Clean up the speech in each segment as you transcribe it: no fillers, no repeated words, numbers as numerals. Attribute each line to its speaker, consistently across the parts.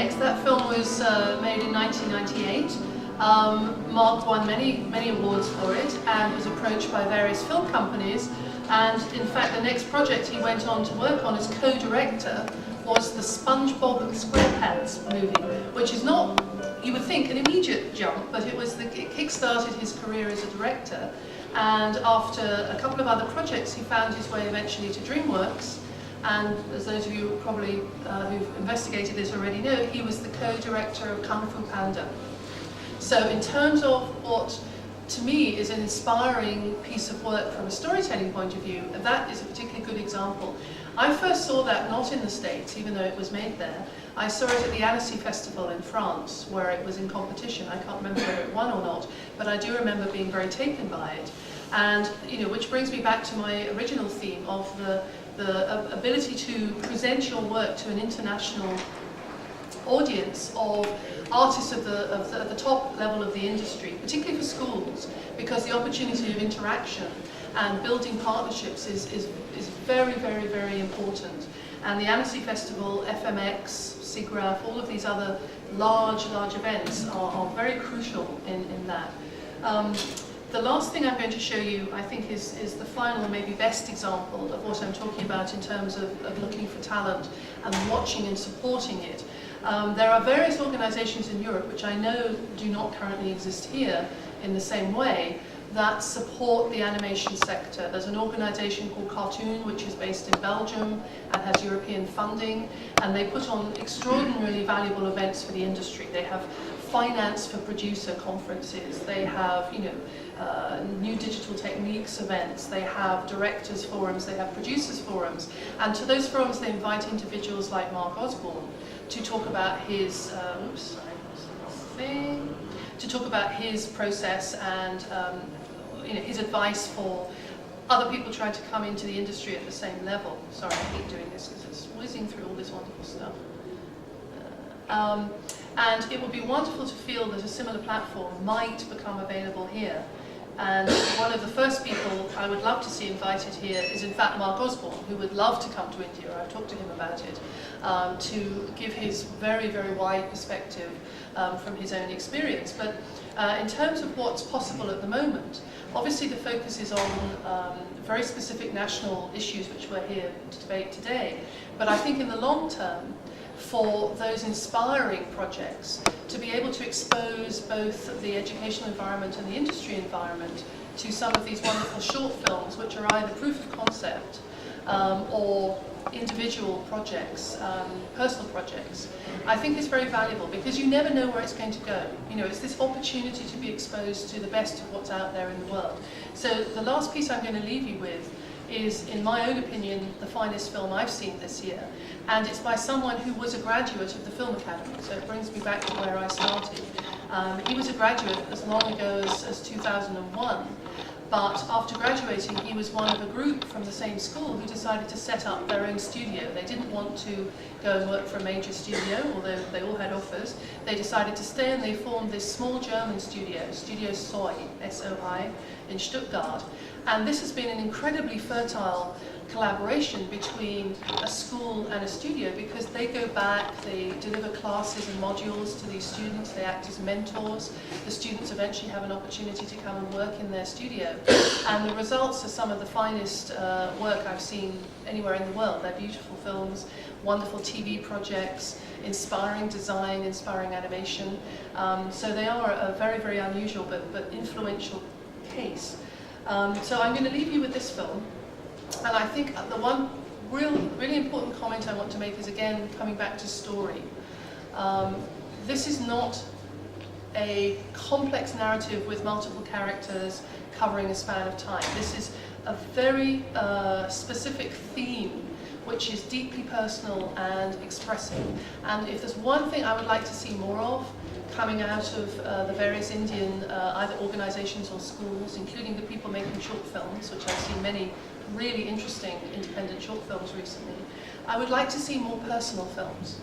Speaker 1: Next, that film was made in 1998. Mark won many awards for it and was approached by various film companies. And in fact, the next project he went on to work on as co-director was the SpongeBob SquarePants movie, which is not, you would think, an immediate jump, but it kick-started his career as a director. And after a couple of other projects, he found his way eventually to DreamWorks. And as those of you probably who've investigated this already know, he was the co-director of Kung Fu Panda. So in terms of what, to me, is an inspiring piece of work from a storytelling point of view, that is a particularly good example. I first saw that not in the States, even though it was made there. I saw it at the Annecy Festival in France, where it was in competition. I can't remember whether it won or not, but I do remember being very taken by it. And, which brings me back to my original theme of the ability to present your work to an international audience of artists at the top level of the industry, particularly for schools, because the opportunity of interaction and building partnerships is very, very, very important. And the Annecy Festival, FMX, SIGGRAPH, all of these other large events are very crucial in that. The last thing I'm going to show you, I think, is the final, maybe best example of what I'm talking about in terms of looking for talent and watching and supporting it. There are various organizations in Europe, which I know do not currently exist here in the same way, that support the animation sector. There's an organization called Cartoon, which is based in Belgium and has European funding, and they put on extraordinarily valuable events for the industry. They have finance for producer conferences, they have new digital techniques events, they have directors forums, they have producers forums, and to those forums they invite individuals like Mark Osborne to talk about his process and his advice for other people trying to come into the industry at the same level. Sorry, I keep doing this because it's whizzing through all this wonderful stuff. And it would be wonderful to feel that a similar platform might become available here. And one of the first people I would love to see invited here is in fact Mark Osborne, who would love to come to India. I've talked to him about it, to give his very, very wide perspective from his own experience. But in terms of what's possible at the moment, obviously the focus is on very specific national issues which we're here to debate today. But I think in the long term, for those inspiring projects to be able to expose both the educational environment and the industry environment to some of these wonderful short films, which are either proof of concept or individual projects, personal projects, I think is very valuable, because you never know where it's going to go. It's this opportunity to be exposed to the best of what's out there in the world. So the last piece I'm going to leave you with is, in my own opinion, the finest film I've seen this year. And it's by someone who was a graduate of the Film Academy, so it brings me back to where I started. He was a graduate as long ago as 2001, but after graduating he was one of a group from the same school who decided to set up their own studio. They didn't want to go and work for a major studio, although they all had offers. They decided to stay, and they formed this small German studio, Studio Soi, S-O-I, in Stuttgart. And this has been an incredibly fertile collaboration between a school and a studio, because they go back, they deliver classes and modules to these students, they act as mentors. The students eventually have an opportunity to come and work in their studio. And the results are some of the finest work I've seen anywhere in the world. They're beautiful films, wonderful TV projects, inspiring design, inspiring animation. So they are a very, very unusual but influential case. So I'm going to leave you with this film. And I think the one really important comment I want to make is, again, coming back to story. This is not a complex narrative with multiple characters covering a span of time. This is a very specific theme which is deeply personal and expressive. And if there's one thing I would like to see more of coming out of the various Indian either organizations or schools, including the people making short films, which I've seen many really interesting independent short films recently, I would like to see more personal films.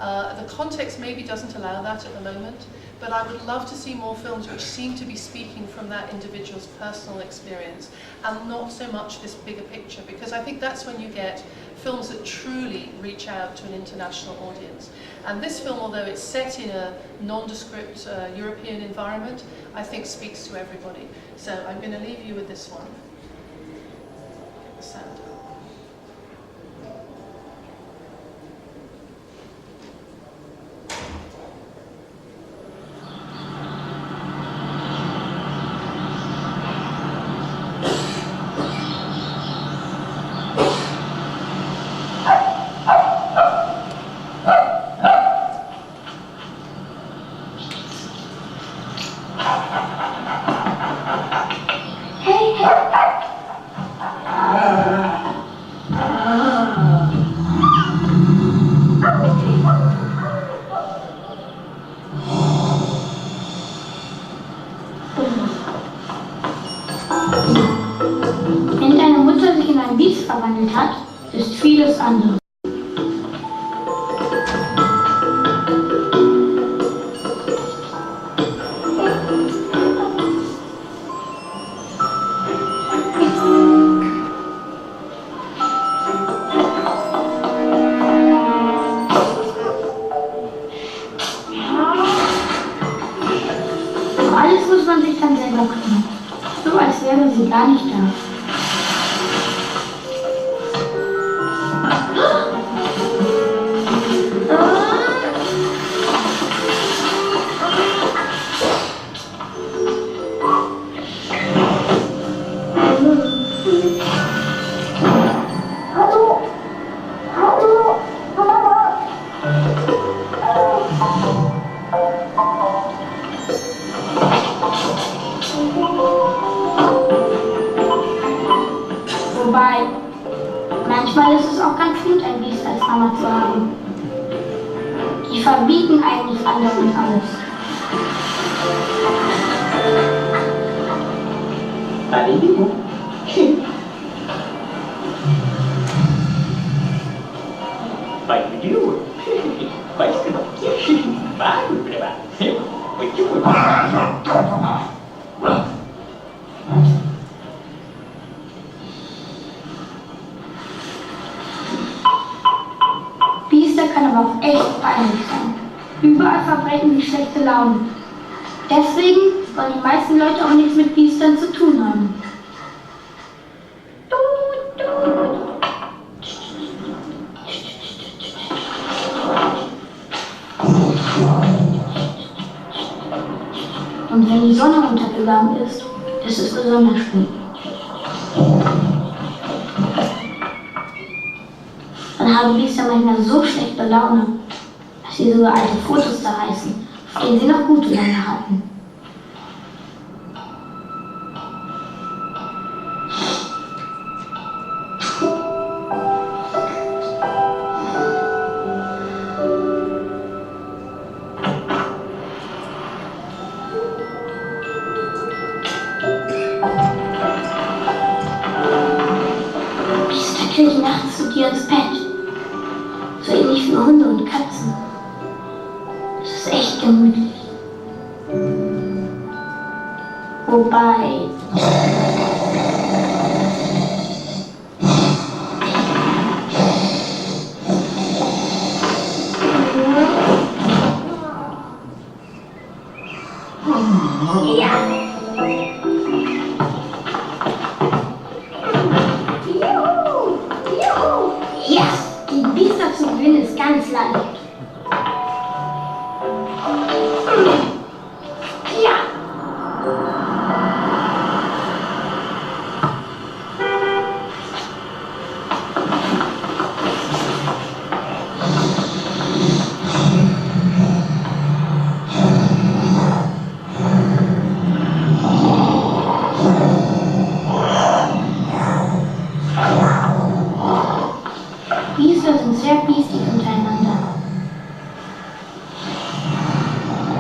Speaker 1: The context maybe doesn't allow that at the moment, but I would love to see more films which seem to be speaking from that individual's personal experience and not so much this bigger picture, because I think that's when you get films that truly reach out to an international audience. And this film, although it's set in a nondescript European environment, I think speaks to everybody. So I'm going to leave you with this one. The sound.
Speaker 2: Wenn deine Mutter sich in ein Biest verwandelt hat, ist vieles anders. Alles muss man sich dann selber kümmern. So als wäre sie gar nicht da. Wobei, manchmal ist es auch ganz gut, ein Biest als Mama zu haben. Die verbieten eigentlich anderen alles. Biester kann aber auch echt peinlich sein. Überall verbreiten sie schlechte Laune. Deswegen wollen die meisten Leute auch nichts mit Biestern zu tun haben. Und wenn die Sonne untergegangen ist, ist es besonders schön. Dann haben Biester manchmal so schlechte Laune, dass sie sogar alte Fotos zerreißen, auf denen sie noch gute Laune hatten. Biester kriechen nachts zu dir ins Bett. So ähnlich wie Hunde und Katzen. Es ist echt gemütlich. Wobei... Ja. Juhu! Juhu! Yes! Die Biester zu gewinnen ist ganz leicht. Ja! Biester sind sehr biestig untereinander.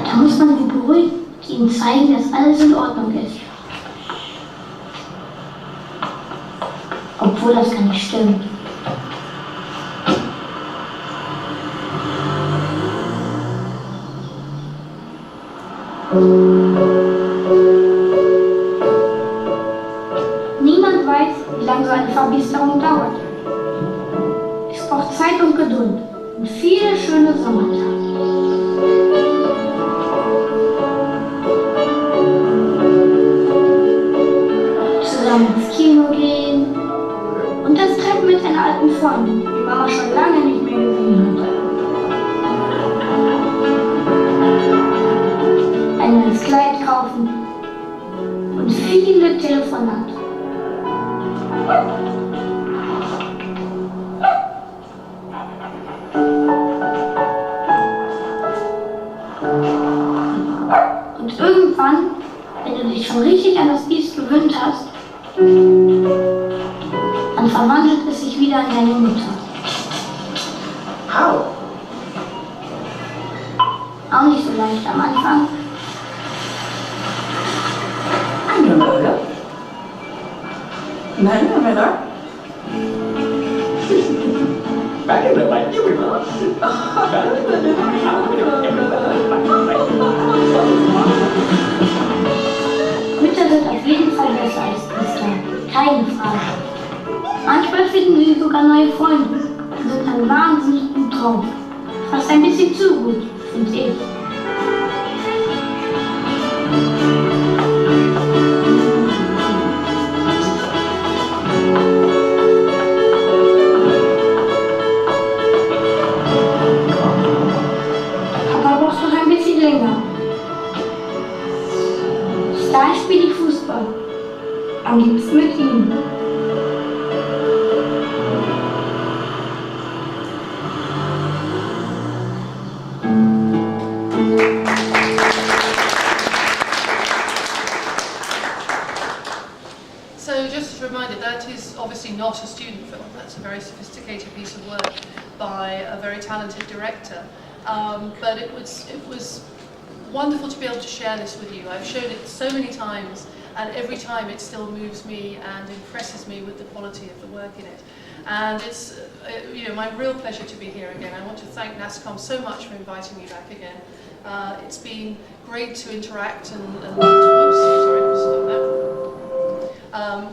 Speaker 2: Da muss man sie beruhigen und ihnen zeigen, dass alles in Ordnung ist. Obwohl das gar nicht stimmt. Niemand weiß, wie lange so eine Verbiesterung dauert. Es braucht Zeit und Geduld und viele schöne Sommertage. Zusammen ins Kino gehen und das Treffen mit den alten Freunden, die Mama schon lange nicht mehr gesehen hat. Ein neues Kleid kaufen und viele Telefonate. Und irgendwann, wenn du dich schon richtig an das Biest gewöhnt hast, dann verwandelt es sich wieder in deine Mutter.
Speaker 3: Au!
Speaker 2: Auch nicht so leicht am Anfang.
Speaker 3: Angemelde? Nein, Männer.
Speaker 2: Mütter sind auf jeden Fall besser als Priester. Keine Frage. Manchmal finden sie sogar neue Freunde und sind dann wahnsinnig gut drauf. Fast ein bisschen zu gut, finde ich. Papa braucht noch ein bisschen länger. Da spiele ich Fußball. Am liebsten mit ihm.
Speaker 1: So just a reminder, that is obviously not a student film. That's a very sophisticated piece of work by a very talented director. But it was wonderful to be able to share this with you. I've shown it so many times, and every time it still moves me and impresses me with the quality of the work in it. And it's my real pleasure to be here again. I want to thank NASCOM so much for inviting me back again. It's been great to interact and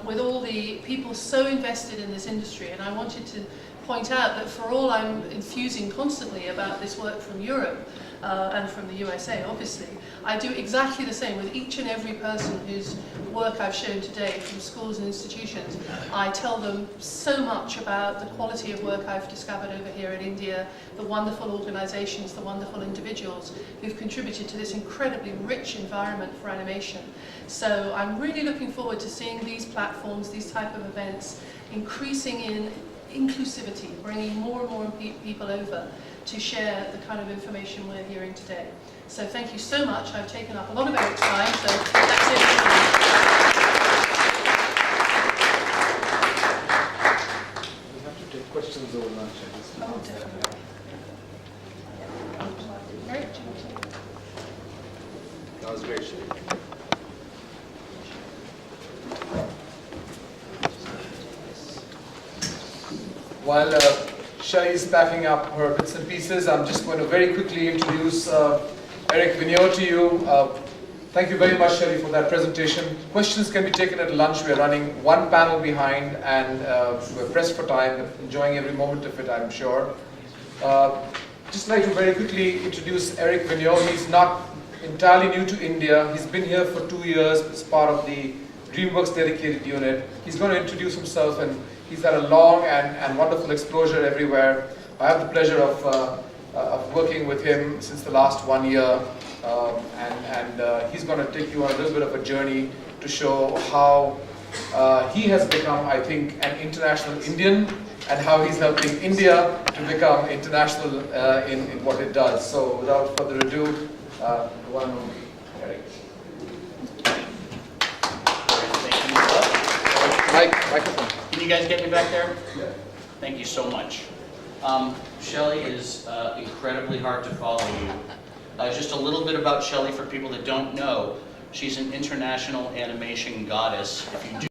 Speaker 1: with all the people so invested in this industry, and I wanted to point out that for all I'm enthusing constantly about this work from Europe and from the USA, obviously, I do exactly the same with each and every person whose work I've shown today from schools and institutions. I tell them so much about the quality of work I've discovered over here in India, the wonderful organizations, the wonderful individuals who've contributed to this incredibly rich environment for animation. So I'm really looking forward to seeing these platforms, these type of events, increasing in inclusivity, bringing more and more people over to share the kind of information we're hearing today. So thank you so much. I've taken up a lot of Eric's time, so that's it.
Speaker 4: We have to take questions over lunch.
Speaker 1: Oh, definitely. Eric, do you want to?
Speaker 4: That was great. While Shelley is packing up her bits and pieces, I'm just going to very quickly introduce Eric Vigneault to you. Thank you very much, Shelley, for that presentation. Questions can be taken at lunch. We're running one panel behind, and we're pressed for time, enjoying every moment of it, I'm sure. Just like to very quickly introduce Eric Vigneault. He's not entirely new to India. He's been here for 2 years as part of the DreamWorks dedicated unit. He's going to introduce himself, and he's had a long and wonderful exposure everywhere. I have the pleasure of working with him since the last 1 year, and he's going to take you on a little bit of a journey to show how he has become, I think, an international Indian, and how he's helping India to become international in what it does. So without further ado, the one and only Eric. Microphone.
Speaker 5: Can you guys get me back there?
Speaker 4: Yeah.
Speaker 5: Thank you so much. Shelley is incredibly hard to follow you. Just a little bit about Shelley for people that don't know. She's an international animation goddess. If you do